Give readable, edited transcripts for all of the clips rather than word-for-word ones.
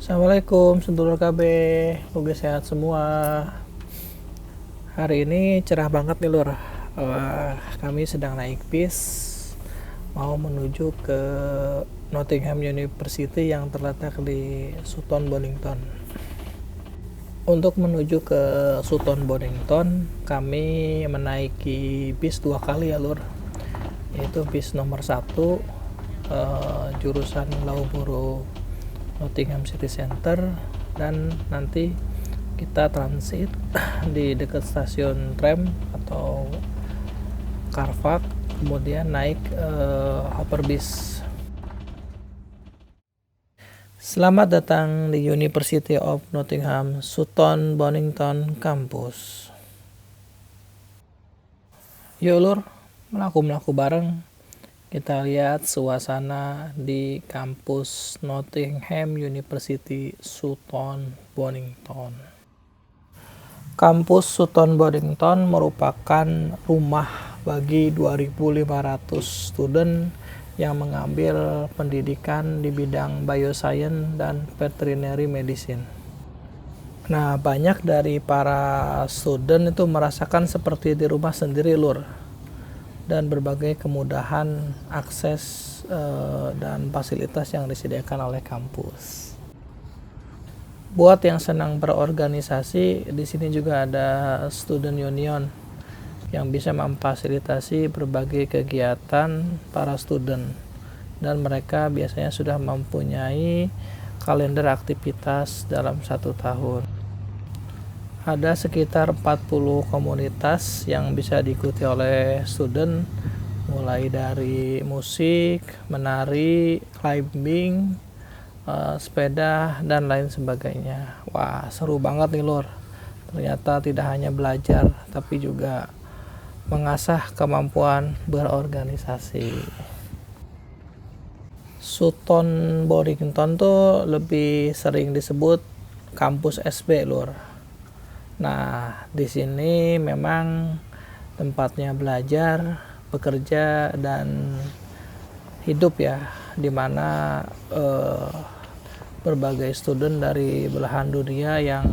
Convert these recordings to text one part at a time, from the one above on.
Assalamualaikum sedulur KB, semoga sehat semua. Hari ini cerah banget nih lur. Kami sedang naik bis mau menuju ke Nottingham University yang terletak di Sutton Bonington. Untuk menuju ke Sutton Bonington, kami menaiki bis 2 kali ya lur. Yaitu bis nomor 1 jurusan Loughborough Nottingham City Center, dan nanti kita transit di dekat stasiun tram atau Carfax, kemudian naik upper bis. Selamat datang di University of Nottingham Sutton Bonington Campus. Yuk lur, melaku bareng. Kita lihat suasana di kampus Nottingham University Sutton Bonington. Kampus Sutton Bonington merupakan rumah bagi 2.500 student yang mengambil pendidikan di bidang bioscience dan veterinary medicine. Nah, banyak dari para student itu merasakan seperti di rumah sendiri lur, dan berbagai kemudahan akses dan fasilitas yang disediakan oleh kampus. Buat yang senang berorganisasi, di sini juga ada student union yang bisa memfasilitasi berbagai kegiatan para student, dan mereka biasanya sudah mempunyai kalender aktivitas dalam 1 tahun. Ada sekitar 40 komunitas yang bisa diikuti oleh student, mulai dari musik, menari, climbing, sepeda, dan lain sebagainya. Wah, seru banget nih lor. Ternyata tidak hanya belajar, tapi juga mengasah kemampuan berorganisasi. Sutton Bonington tuh lebih sering disebut kampus SB lor. Nah, di sini memang tempatnya belajar, bekerja, dan hidup ya, dimana berbagai student dari belahan dunia yang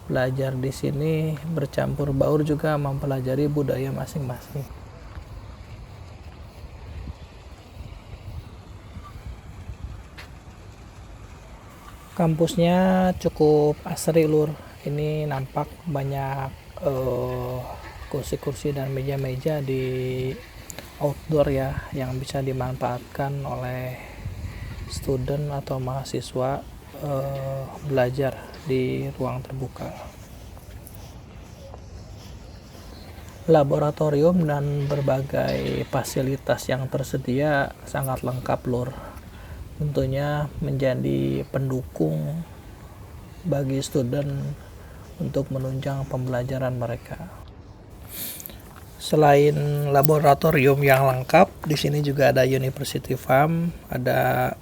belajar di sini bercampur baur juga mempelajari budaya masing-masing. Kampusnya cukup asri lur. Ini nampak banyak kursi-kursi dan meja-meja di outdoor ya, yang bisa dimanfaatkan oleh student atau mahasiswa belajar di ruang terbuka. Laboratorium dan berbagai fasilitas yang tersedia sangat lengkap lur. Tentunya menjadi pendukung bagi student untuk menunjang pembelajaran mereka. Selain laboratorium yang lengkap, di sini juga ada University Farm, ada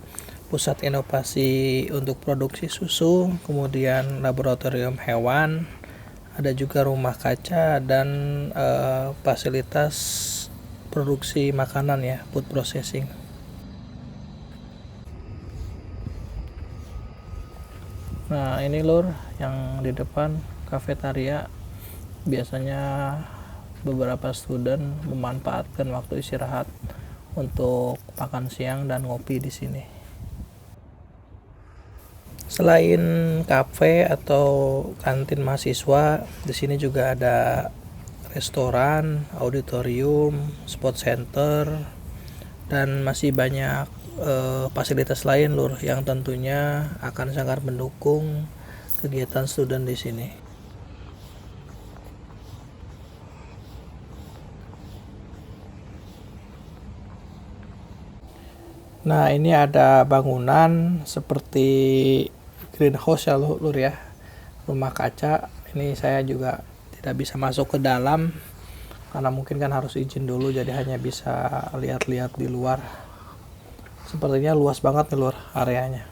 pusat inovasi untuk produksi susu, kemudian laboratorium hewan, ada juga rumah kaca, dan fasilitas produksi makanan ya, food processing. Nah, ini lur yang di depan kafetaria. Biasanya beberapa student memanfaatkan waktu istirahat untuk makan siang dan ngopi di sini. Selain kafe atau kantin mahasiswa, di sini juga ada restoran, auditorium, sport center, dan masih banyak fasilitas lain lur yang tentunya akan sangat mendukung kegiatan student di sini. Nah, ini ada bangunan seperti greenhouse ya lur ya, rumah kaca. Ini saya juga tidak bisa masuk ke dalam karena mungkin kan harus izin dulu, jadi hanya bisa lihat-lihat di luar. Sepertinya luas banget nih lur areanya.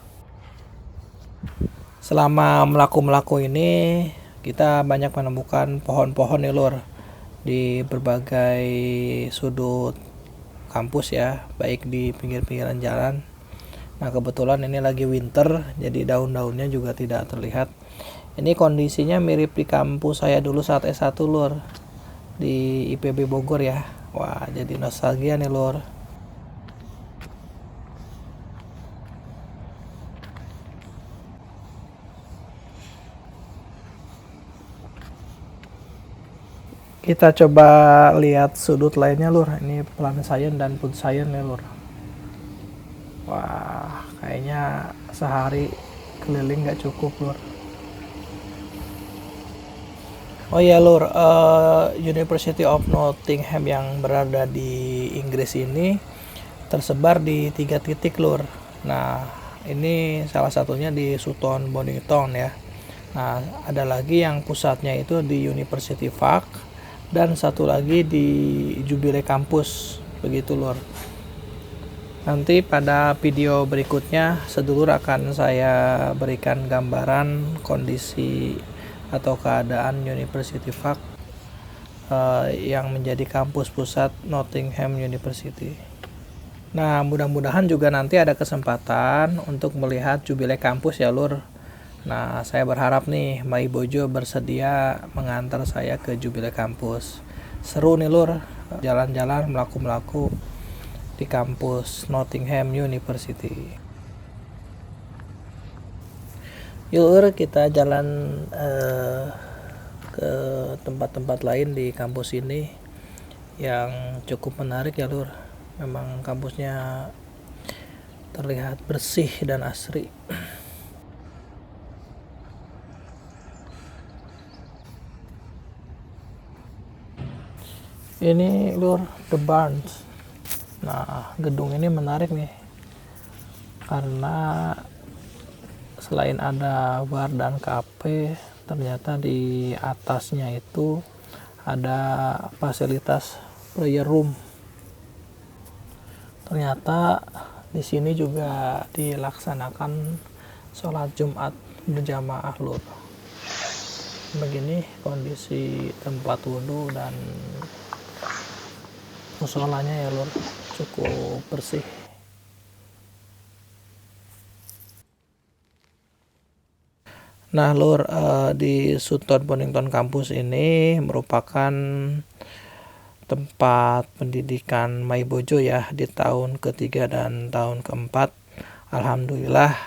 Selama melaku ini kita banyak menemukan pohon-pohon nih lur di berbagai sudut kampus ya, baik di pinggir-pinggiran jalan Nah kebetulan ini lagi winter, jadi daun-daunnya juga tidak terlihat. Ini kondisinya mirip di kampus saya dulu saat S1 lur, di IPB Bogor ya. Wah jadi nostalgia nih lur. Kita coba lihat sudut lainnya lur. Ini plant science dan food science ya lur. Wah kayaknya sehari keliling nggak cukup lur. Oh ya lur, University of Nottingham yang berada di Inggris ini tersebar di 3 titik lur. Nah ini salah satunya di Sutton Bonington ya. Nah ada lagi yang pusatnya itu di University Park dan satu lagi di Jubilee Campus begitu lur. Nanti pada video berikutnya sedulur akan saya berikan gambaran kondisi atau keadaan University Park yang menjadi kampus pusat Nottingham University. Nah mudah-mudahan juga nanti ada kesempatan untuk melihat Jubilee Campus ya lur. Nah saya berharap nih Mai Bojo bersedia mengantar saya ke Jubilee Campus. Seru nih lur, jalan-jalan melaku-melaku di kampus Nottingham University. Yuk lur, kita jalan ke tempat-tempat lain di kampus ini yang cukup menarik ya lur. Memang kampusnya terlihat bersih dan asri. Ini lur, The Barnes. Nah gedung ini menarik nih karena selain ada bar dan kafe, ternyata di atasnya itu ada fasilitas prayer room. Ternyata di sini juga dilaksanakan sholat Jumat berjamaah lur. Begini kondisi tempat wudhu dan musolanya ya lur, cukup bersih. Nah lur, di Sutton Bonington Campus ini merupakan tempat pendidikan Mai Bojo ya di tahun ketiga dan tahun keempat. Alhamdulillah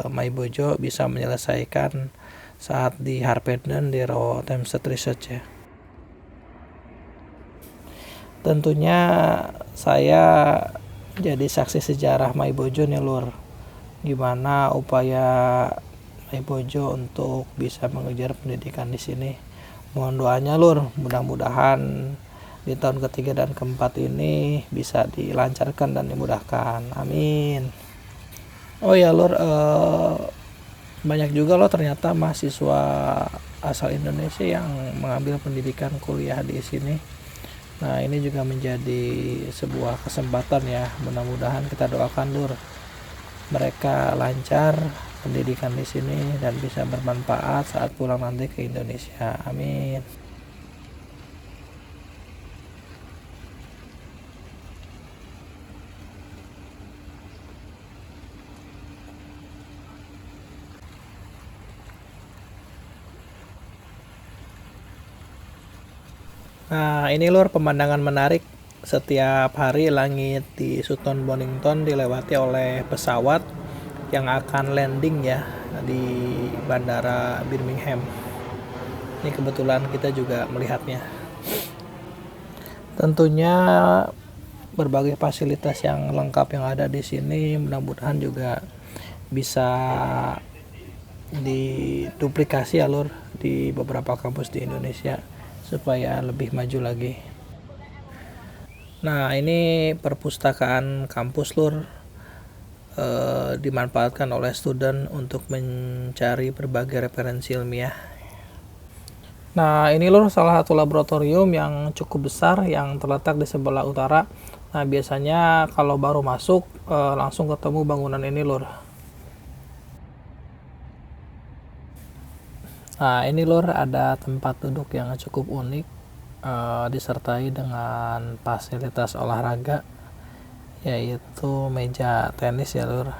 Mai Bojo bisa menyelesaikan saat di Harpenden di Thameset Research ya. Tentunya saya jadi saksi sejarah Mai Bojo nih lur, gimana upaya Mai Bojo untuk bisa mengejar pendidikan di sini. Mohon doanya lur, mudah-mudahan di tahun ketiga dan keempat ini bisa dilancarkan dan dimudahkan, amin. Oh ya lur, banyak juga loh ternyata mahasiswa asal Indonesia yang mengambil pendidikan kuliah di sini. Nah ini juga menjadi sebuah kesempatan ya, mudah-mudahan kita doakan lur mereka lancar pendidikan di sini dan bisa bermanfaat saat pulang nanti ke Indonesia, amin. Nah ini lur pemandangan menarik. Setiap hari langit di Sutton Bonington dilewati oleh pesawat yang akan landing ya di bandara Birmingham. Ini kebetulan kita juga melihatnya. Tentunya berbagai fasilitas yang lengkap yang ada di sini mudah-mudahan juga bisa diduplikasi ya lur di beberapa kampus di Indonesia supaya lebih maju lagi. Nah ini perpustakaan kampus lur, dimanfaatkan oleh student untuk mencari berbagai referensi ilmiah. Nah ini lur salah satu laboratorium yang cukup besar yang terletak di sebelah utara. Nah biasanya kalau baru masuk langsung ketemu bangunan ini lur. Nah ini lur ada tempat duduk yang cukup unik, disertai dengan fasilitas olahraga yaitu meja tenis ya lur.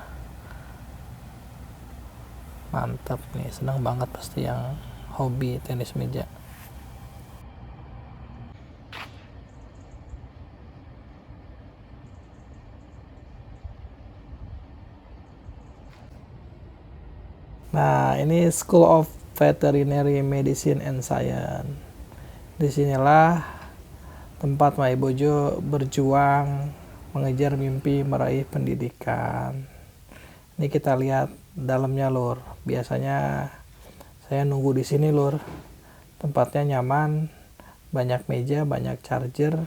Mantap nih, senang banget pasti yang hobi tenis meja. Nah, ini School of Veterinary Medicine and Science. Disinilah tempat Mai Bojo berjuang mengejar mimpi meraih pendidikan. Ini kita lihat dalamnya, Lur. Biasanya saya nunggu di sini, Lur. Tempatnya nyaman, banyak meja, banyak charger,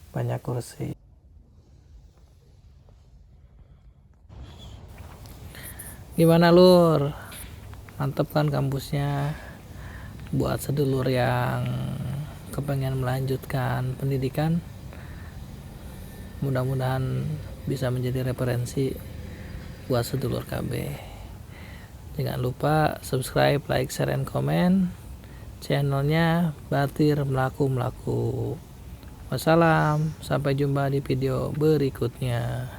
banyak kursi. Gimana, Lur? Mantep kan kampusnya? Buat sedulur yang kepengen melanjutkan pendidikan, mudah-mudahan bisa menjadi referensi buat sedulur KB. Jangan lupa subscribe, like, share, and comment channelnya Batir Melaku. Wassalam, sampai jumpa di video berikutnya.